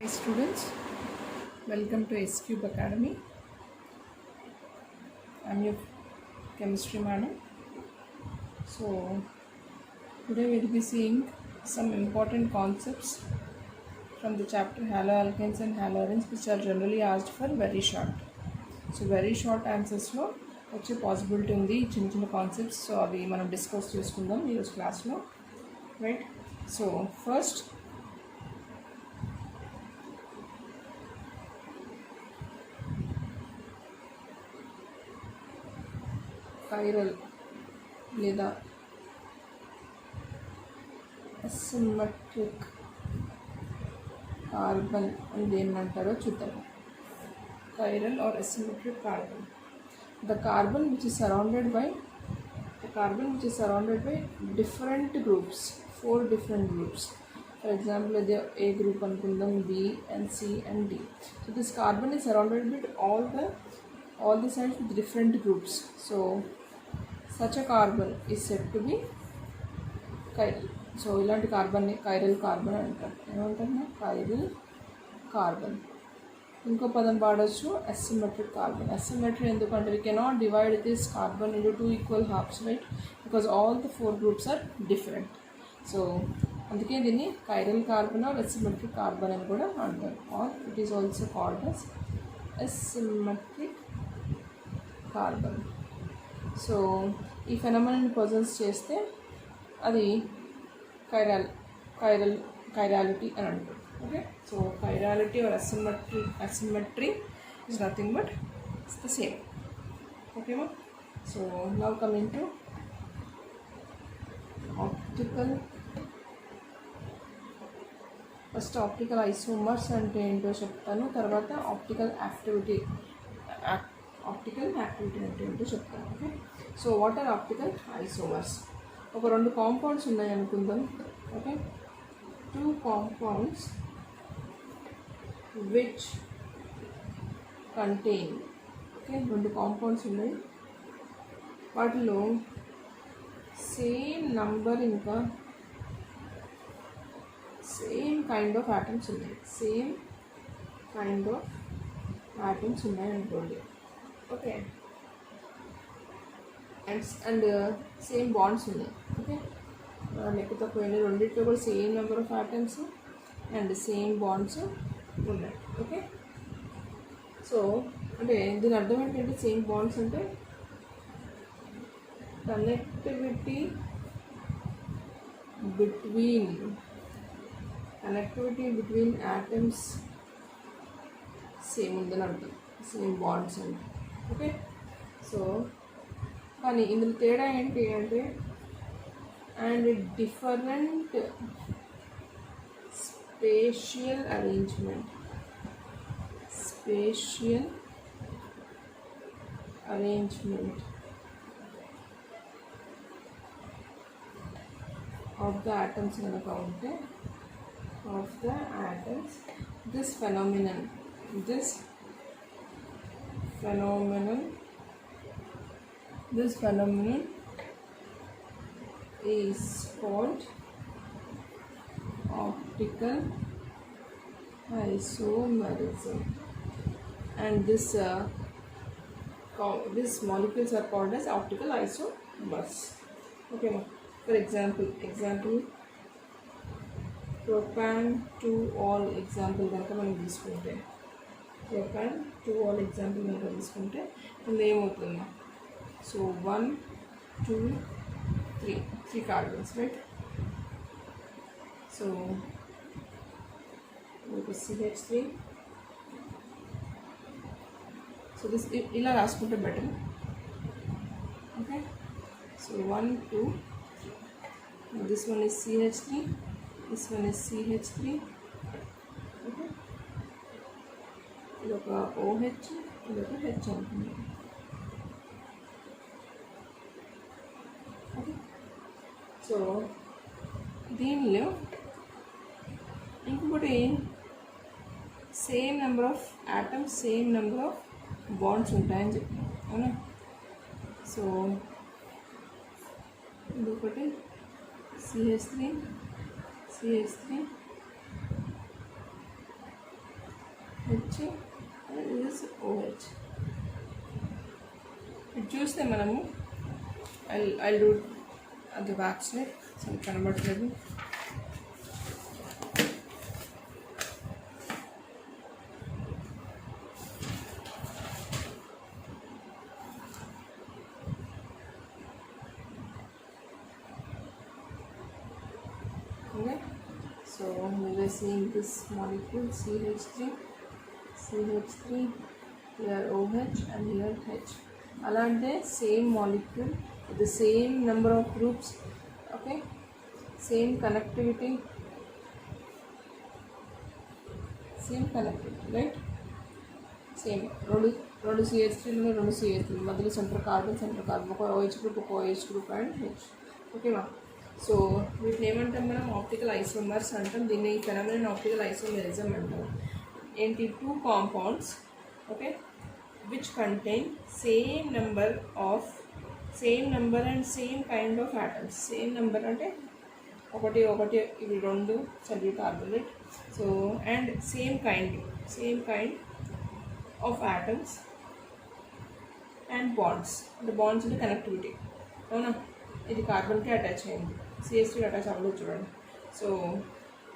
Hi students, welcome to S Cube Academy. I'm your chemistry madam. So today we'll be seeing some important concepts from the chapter haloalkanes and haloarenes, which are generally asked for very short. So very short answers లో వచ్చే possibility ఉంది ఈ చిన్న చిన్న concepts. So అవి మనం discuss చేసుకుందాం ఈరోజు క్లాస్లో, రైట్? సో ఫస్ట్ కైరల్ లేదా అసిమెట్రిక్ కార్బన్ అని దేన్ని అంటారో చూద్దాం. Chiral or asymmetric carbon. The carbon which is surrounded by different groups, 4 different groups. For example, the A group anukundam, B and C and D. So this carbon is surrounded with all the sides with different groups. So such a carbon is said to be chiral. So ilanti carbon ni chiral carbon antaru. Emantaru chiral carbon. ఇంకో పదం వాడచ్చు asymmetric carbon. అసిమెట్రీ ఎందుకంటే we cannot divide this carbon into 2 equal halves, right? Because all the 4 groups are different. So అందుకే దీన్ని chiral carbon or asymmetric carbon అని కూడా అంటారు, or it is also called as asymmetric carbon. So ఈ ఫెనోమెనన్ possess చేస్తే అది chirality అని అంటారు. Okay, so chirality or asymmetry is nothing but it's the same. Okay, ma? So now coming to optical. First optical isomers అంటే ఏంటో చెప్తాను, తర్వాత optical activity అంటే ఏంటో చెప్తాను. Okay, so what are optical isomers? ఒక 2 కాంపౌండ్స్ ఉన్నాయి అనుకుందాం. Okay, 2 compounds which contain, okay, 2 compounds ఉన్నాయి, వాటిలో సేమ్ నంబర్ ఇంకా సేమ్ కైండ్ ఆఫ్ యాటమ్స్ ఉన్నాయి అనుకోండి. ఓకే, అండ్ సేమ్ బాండ్స్ ఉన్నాయి. ఓకే, లెక్క తక్కువ రెండింటిలో కూడా same number of atoms and same bonds ఉన్నాయి. ఓకే, సో అంటే దీని అర్థం ఏంటంటే సేమ్ బాండ్స్ అంటే కనెక్టివిటీ బిట్వీన్ యాటమ్స్ సేమ్ ఉందని అర్థం, సేమ్ బాండ్స్ అంటే. ఓకే, సో కానీ ఇందులో తేడా ఏంటి అంటే and different spatial arrangement of the atoms కనుక ఉంటే this phenomenon is called optical isomerism, and these molecules are called as optical isomers. Okay, for example propan 2-ol example కనుక మనం తీసుకుంటే propan 2-ol example కనుక తీసుకుంటే ఇందులో ఏమవుతుందా? So 1 2 3 carbons, right? So CH3. So this ఇలా రాసుకుంటే better. Okay, so 1 2 3. This one is CH3, this one is CH3. Okay, ఇదొక OH, ఇదొక H అనుకుంది. ఓకే, సో దీనిలో ఇంకొకటి same number of atoms, same number of bonds ఉంటాయని చెప్పాను, అవునా? సో ఇంకొకటి CH3 H and this OH. ఇది చూస్తే మనము ఐ డూ అది బ్యాక్ సైడ్ అసలు కనబడట్లేదు. Okay, so we were seeing this molecule CH3, here OH and here H. అలాంటి same molecule with the same number of groups, okay, same connectivity, right? Same రెండు CH3 రెండు CH3 మధ్యలో center carbon ఒక OH group ఒక OH group and H. ఓకేమా? So వీటిని ఏమంటాం మనం? ఆప్టికల్ ఐసోమర్స్ అంటాం. దీన్ని ఫెనోమెనన్ ఆప్టికల్ ఐసోమెరిజం అంటాం. ఏంటి? Two compounds, okay, which contain same number and same kind of atoms. Same number అంటే ఒకటి ఇవి రెండు salute carbonate. So and same kind of atoms and bonds. అంటే బాండ్స్ అంటే కనెక్టివిటీ. అవునా? ఇది కార్బన్కి అటాచ్ అయింది, CH3 అటాచ్ అవ్వలేదు చూడండి. So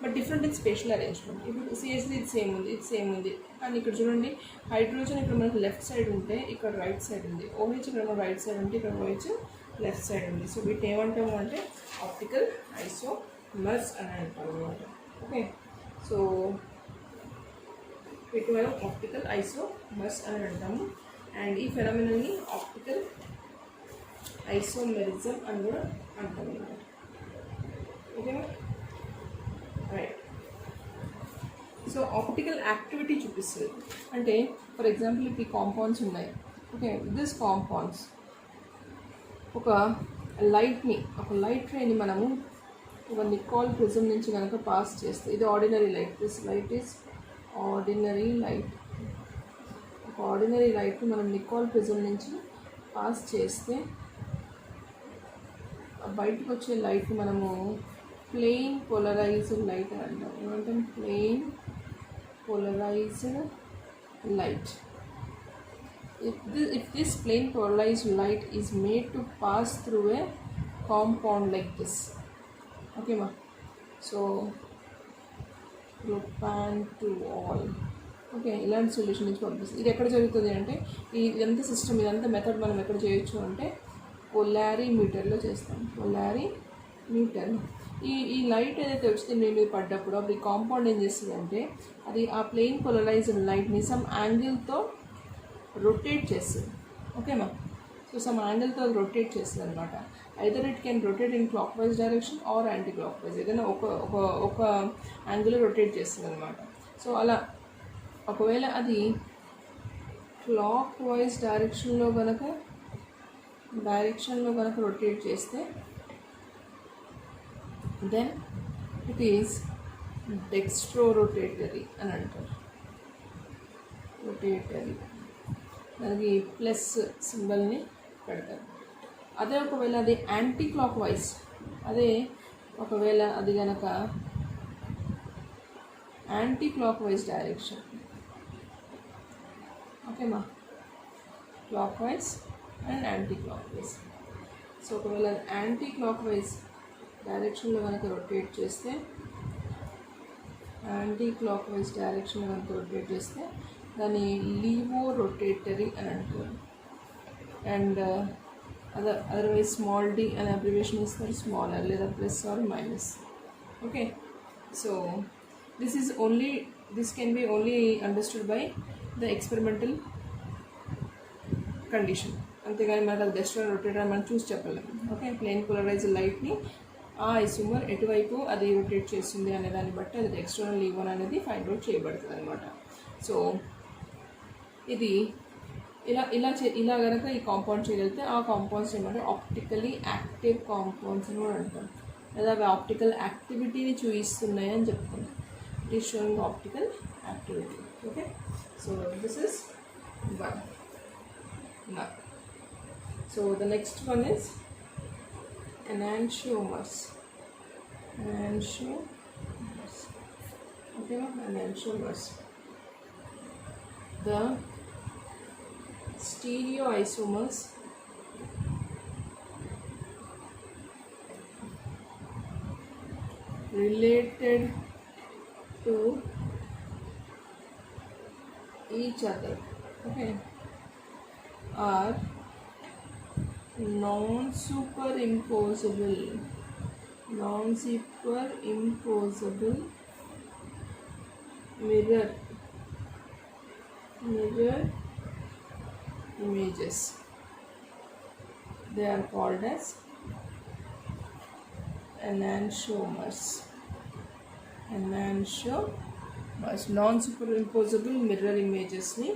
but different in spatial arrangement. ఇప్పుడు CH3 ఇది సేమ్ ఉంది కానీ ఇక్కడ చూడండి, హైడ్రోజన్ ఇక్కడ మనకు లెఫ్ట్ సైడ్ ఉంటే ఇక్కడ రైట్ సైడ్ ఉంది, OH ఇక్కడ మనకు రైట్ సైడ్ ఉంటే ఇక్కడ OH లెఫ్ట్ సైడ్ ఉంది. సో వీటిని ఏమంటాము అంటే ఆప్టికల్ ఐసోమర్స్ అని అంటాము అనమాట. ఓకే, సో వీటిని మనం ఆప్టికల్ ఐసోమర్స్ అని అంటాము. అండ్ ఈ ఫెనోమెనల్ని ఆప్టికల్ ఐసోమెరిజం అని కూడా అంటాం అన్నమాట. ఓకేనా? రైట్. సో ఆప్టికల్ యాక్టివిటీ చూపిస్తుంది. అంటే ఫర్ ఎగ్జాంపుల్ ఇప్పుడు ఈ కాంపౌండ్స్ ఉన్నాయి. ఓకే, దిస్ కాంపౌండ్స్ ఒక లైట్ రేని మనము ఒక నికాల్ ప్రిజం నుంచి కనుక పాస్ చేస్తే, ఇది ordinary light, this light is ordinary light. ఒక ఆర్డినరీ లైట్ని మనం నికాల్ ప్రిజం నుంచి పాస్ చేస్తే బయటకు వచ్చే లైట్ని మనము ప్లెయిన్ పోలరైజ్డ్ లైట్ అని అంటాం. ఏమంటాం? Plane polarized light. If this plain polarized light is made to pass through a compound like this, okay ma? So propan-to-all, okay, ఇలాంటి సొల్యూషన్ నుంచి పంపిస్తుంది. ఇది ఎక్కడ జరుగుతుంది అంటే ఇదంతా సిస్టమ్, ఇదంతా మెథడ్ మనం ఎక్కడ చేయొచ్చు అంటే పొలారిమీటర్లో చేస్తాం. పొలారిమీటర్. ఈ లైట్ ఏదైతే వచ్చింది మీ మీద పడ్డప్పుడు అప్పుడు ఈ కాంపౌండ్ ఏం చేస్తుంది అంటే అది ఆ ప్లెయిన్ పోలరైజ్డ్ లైట్ని సమ్ యాంగిల్తో రొటేట్ చేస్తుంది. ఓకేమా? సో సమ్ యాంగిల్తో అది రొటేట్ చేస్తుంది అనమాట. Either it can rotate in clock wise direction are anti clock wise, ఏదైనా ఒక యాంగిల్ రొటేట్ చేస్తుంది అనమాట. సో అలా ఒకవేళ అది క్లాక్ వైజ్ డైరెక్షన్లో కనుక రొటేట్ చేస్తే then it is dextro rotatory అని అంటారు. రొటేటరీ దానికి ప్లస్ సింబల్ని పెడతారు. అదే ఒకవేళ అది యాంటీ క్లాక్ వైజ్, అది కనుక యాంటీ క్లాక్ వైజ్ డైరెక్షన్, ఓకేమా? Clockwise and anticlockwise. So ఒకవేళ యాంటీ క్లాక్ వైజ్ డైరెక్షన్లో కనుక రొటేట్ చేస్తే దాన్ని లీవో రొటేటరీ అని అంటారు. అండ్ అదర్వైజ్ స్మాల్ డి అనే అబ్రివేషన్ ఇస్తారు, స్మాలర్ లేదా plus or minus. Okay, so this can be only understood by the experimental condition. అంతేగాని మనకు అది డెస్ట్రాయ్ రొటేటర్ మనం చూసి చెప్పలేము. ఓకే, ప్లెయిన్ పోలరైజ్డ్ లైట్ని ఆ ఐసోమర్ ఎటువైపు అది రొటేట్ చేస్తుంది అనే దాన్ని బట్టి అది ఎక్స్టర్నల్ లీవన్ అనేది ఫైండ్ అవుట్ చేయబడుతుంది అనమాట. సో ఇది ఇలా కనుక ఈ కాంపౌండ్ చేయగలిగితే ఆ కాంపౌండ్స్ ఏమంటే ఆప్టికలీ యాక్టివ్ కాంపౌండ్స్ అని కూడా అంటాం, లేదా అవి ఆప్టికల్ యాక్టివిటీని చూపిస్తున్నాయి అని చెప్తాం. It is showing optical activity. Okay, so this is one. So the next one is enantiomers. Okay, enantiomers. the stereoisomers related to each other, okay, are non-superimposable mirror images. They are called as enantiomers. Non superimposable mirror ఇమేజెస్ని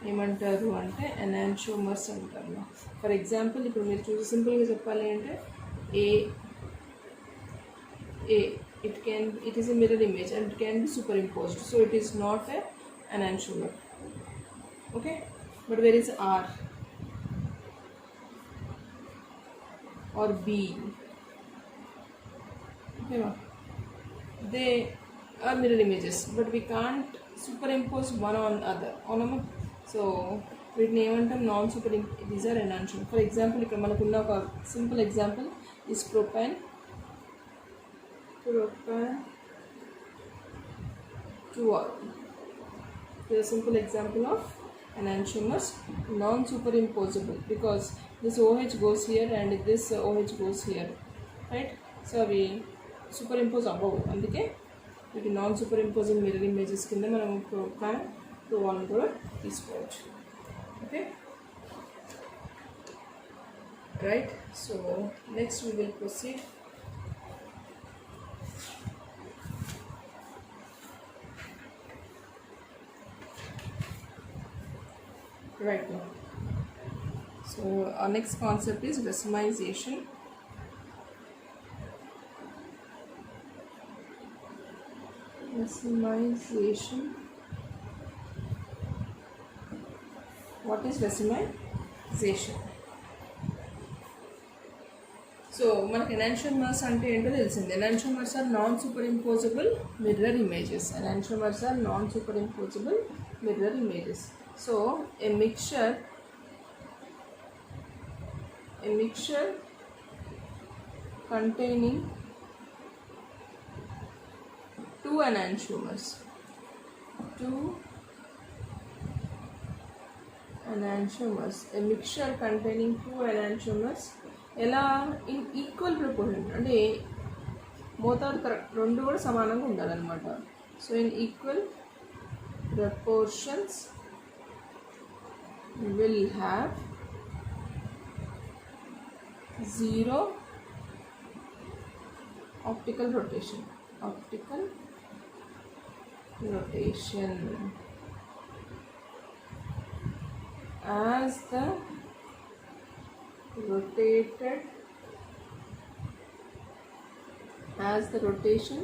ఏమంటారు అంటే enantiomers అంటారు. For example ఇప్పుడు మీరు చూసి సింపుల్గా చెప్పాలి అంటే ఏ it is a mirror image and it can be superimposed, so it is not an enantiomer, okay. But where is R or B? Okay, they are mirror images, but we can't superimpose one on other. So వీటిని ఏమంటాం non super. These are enantiomer. For example ఇక్కడ మనకున్న ఒక simple example is propane 2R. This is a simple example of enantiomers, non-superimposable, because this OH goes here and this OH goes here, right? So we superimpose above, అందుకే ఇది non సూపరింపోజింగ్ mirror images కింద మనం propane 2R కూడా తీసుకోవచ్చు, okay, right? So next we will proceed. Right now, so our next concept is racemization. What is racemization? So మనకి enantiomers అంటే ఏంటో తెలిసింది. Enantiomers are non superimposable mirror images. So a mixture containing two enantiomers ఎలా in equal proportion అంటే మోతాదు correct రెండు కూడా సమానంగా ఉండాలన్నమాట. So in equal proportions will have zero optical rotation as the rotation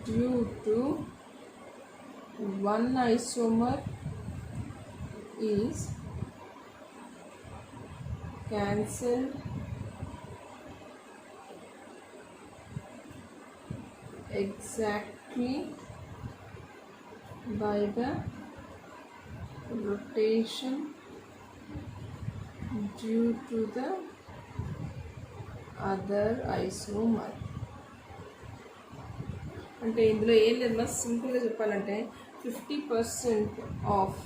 due to one isomer is cancelled exactly by the rotation due to the other isomer. అంటే ఇందులో ఏం లేదు, మరి సింపుల్గా చెప్పాలంటే 50% ఆఫ్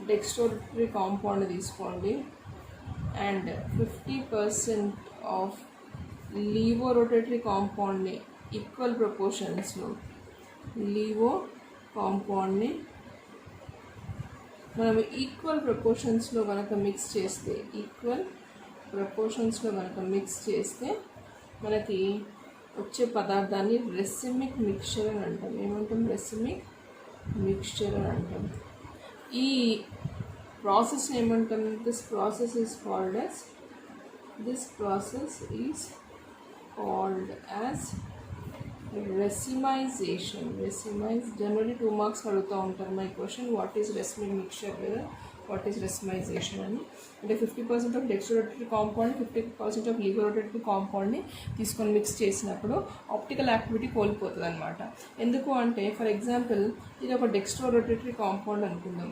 డెక్స్ట్రోరటరీ కాంపౌండ్ తీసుకోండి అండ్ 50% ఆఫ్ లీవో రొటేటరీ కాంపౌండ్ని equal ప్రపోర్షన్స్లో లీవో కాంపౌండ్ని మనం ఈక్వల్ ప్రపోర్షన్స్లో కనుక మిక్స్ చేస్తే మనకి వచ్చే పదార్థాన్ని రెసిమిక్ మిక్చర్ అని అంటాం. ఏమంటాం? రెసిమిక్ మిక్చర్ అని అంటాం. ఈ ప్రాసెస్ ఏమంటాం? This process is called as racemization. Generally 2 marks అడుగుతూ ఉంటారు my question what is racemic mixture కదా. వాట్ ఈస్ రెసిమైజేషన్ అని. అంటే 50% of dextrorotatory compound 50% of laevorotatory కాంపౌండ్ని తీసుకొని మిక్స్ చేసినప్పుడు ఆప్టికల్ యాక్టివిటీ కోల్పోతుంది అనమాట. ఎందుకు అంటే ఫర్ ఎగ్జాంపుల్ ఇది ఒక డెక్స్ట్రోరొటేటరీ కాంపౌండ్ అనుకుందాం,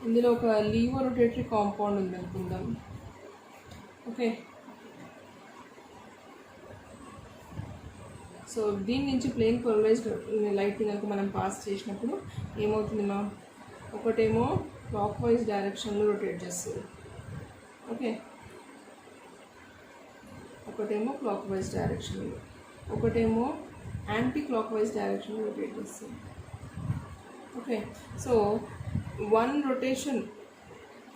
ఇందులో ఒక లీవోరొటేటరీ కాంపౌండ్ ఉంది అనుకుందాం. ఓకే, సో దీని నుంచి ప్లేన్ పోలరైజ్డ్ లైట్ని కనుక మనం పాస్ చేసినప్పుడు ఏమవుతుంది మా, ఒకటేమో క్లాక్ వైజ్ డైరెక్షన్లో రొటేట్ చేస్తుంది. ఓకే, ఒకటేమో క్లాక్ వైజ్ డైరెక్షన్లో, ఒకటేమో యాంటీ క్లాక్ వైజ్ డైరెక్షన్లో రొటేట్ చేస్తుంది. Okay, so one rotation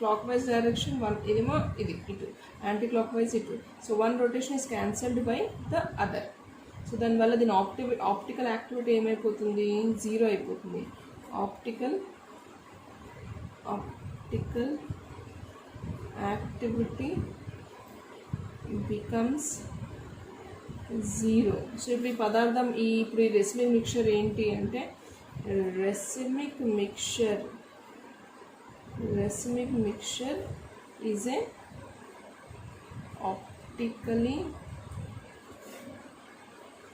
clock wise direction, one ఇదేమో ఇది ఇటు యాంటీ క్లాక్ వైజ్ ఇటు. So one rotation is cancelled by the other. So దానివల్ల దీని ఆప్టికల్ యాక్టివిటీ ఏమైపోతుంది, జీరో అయిపోతుంది. Optical activity becomes zero. So ఇప్పుడు ఈ పదార్థం ఇప్పుడు ఈ రెసిమిక్ మిక్చర్ ఏంటి అంటే రెసిమిక్ mixture is a optically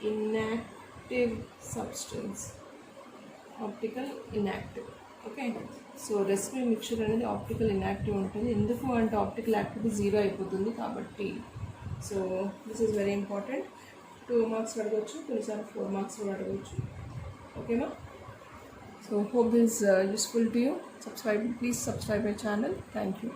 inactive substance, optical inactive. Okay, so రెసిమిక్ mixture అనేది ఆప్టికల్ ఇన్యాక్టివ్ ఉంటుంది. ఎందుకు అంటే ఆప్టికల్ యాక్టివిటీ జీరో అయిపోతుంది కాబట్టి. So this is very important. 2 marks అడగవచ్చు, కొన్నిసార్లు 4 మార్క్స్ కూడా అడగవచ్చు. ఓకేనా? So hope this is useful to you. Please subscribe my channel. Thank you.